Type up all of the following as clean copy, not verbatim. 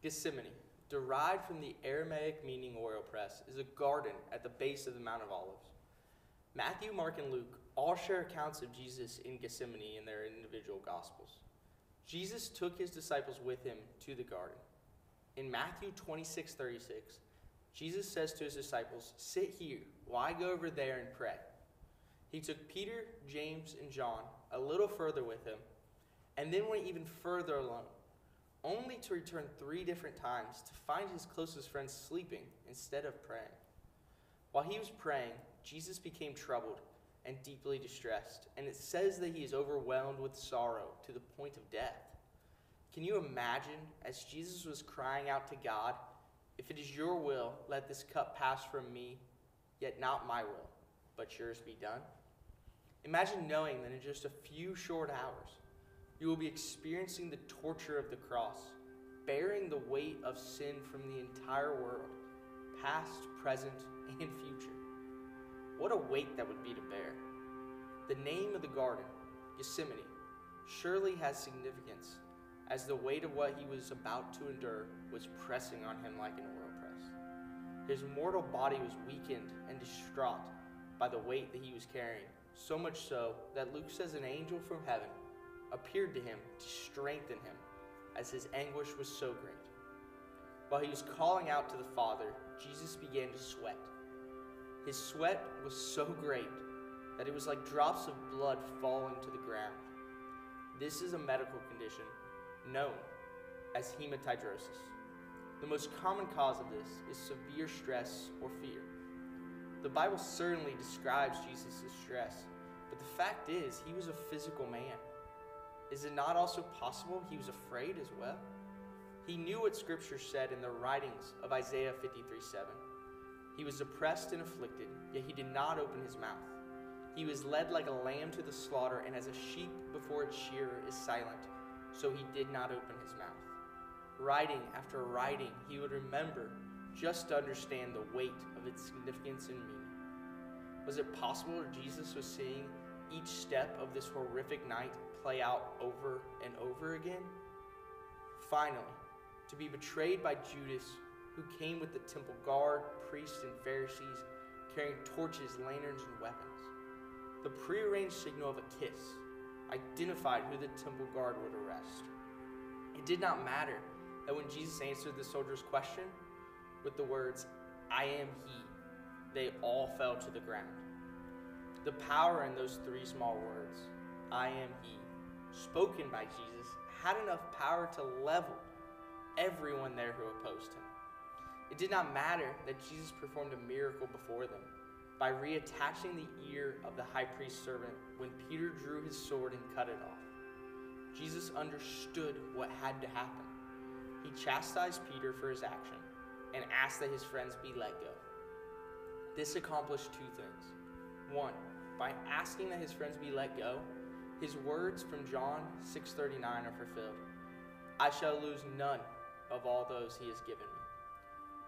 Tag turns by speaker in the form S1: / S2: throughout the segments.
S1: Gethsemane, derived from the Aramaic meaning oil press, is a garden at the base of the Mount of Olives. Matthew, Mark, and Luke all share accounts of Jesus in Gethsemane in their individual Gospels. Jesus took his disciples with him to the garden. In Matthew 26:36, Jesus says to his disciples, "Sit here while I go over there and pray." He took Peter, James, and John a little further with him, and then went even further alone, only to return 3 different times to find his closest friends sleeping instead of praying. While he was praying, Jesus became troubled and deeply distressed, and it says that he is overwhelmed with sorrow to the point of death. Can you imagine, as Jesus was crying out to God, "If it is your will, let this cup pass from me, yet not my will, but yours be done"? Imagine knowing that in just a few short hours, you will be experiencing the torture of the cross, bearing the weight of sin from the entire world, past, present, and future. What a weight that would be to bear. The name of the garden, Gethsemane, surely has significance, as the weight of what he was about to endure was pressing on him like an oil press. His mortal body was weakened and distraught by the weight that he was carrying, so much so that Luke says an angel from heaven appeared to him to strengthen him, as his anguish was so great. While he was calling out to the Father, Jesus began to sweat. His sweat was so great that it was like drops of blood falling to the ground. This is a medical condition known as hematidrosis. The most common cause of this is severe stress or fear. The Bible certainly describes Jesus' stress, but the fact is he was a physical man. Is it not also possible he was afraid as well? He knew what Scripture said in the writings of Isaiah 53:7. He was oppressed and afflicted, yet he did not open his mouth. He was led like a lamb to the slaughter, and as a sheep before its shearer is silent, so he did not open his mouth. Writing after writing, he would remember just to understand the weight of its significance and meaning. Was it possible that Jesus was seeing each step of this horrific night play out over and over again? Finally, to be betrayed by Judas, who came with the temple guard, priests, and Pharisees, carrying torches, lanterns, and weapons. The prearranged signal of a kiss identified who the temple guard would arrest. It did not matter that when Jesus answered the soldier's question with the words, "I am he," they all fell to the ground. The power in those 3 small words, "I am he," spoken by Jesus, had enough power to level everyone there who opposed him. It did not matter that Jesus performed a miracle before them by reattaching the ear of the high priest's servant when Peter drew his sword and cut it off. Jesus understood what had to happen. He chastised Peter for his action and asked that his friends be let go. This accomplished 2 things. 1, by asking that his friends be let go, his words from John 6:39 are fulfilled. "I shall lose none of all those he has given me."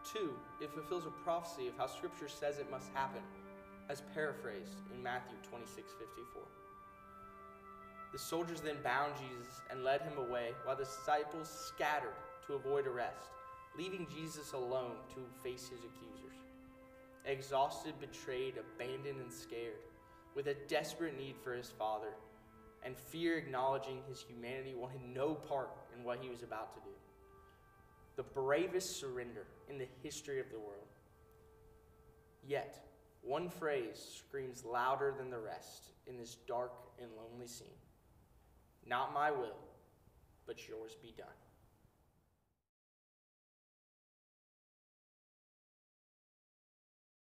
S1: 2, it fulfills a prophecy of how Scripture says it must happen, as paraphrased in Matthew 26:54. The soldiers then bound Jesus and led him away, while the disciples scattered to avoid arrest, leaving Jesus alone to face his accusers. Exhausted, betrayed, abandoned, and scared, with a desperate need for his Father, and fear acknowledging his humanity wanted no part in what he was about to do. The bravest surrender in the history of the world. Yet, one phrase screams louder than the rest in this dark and lonely scene. "Not my will, but yours be done."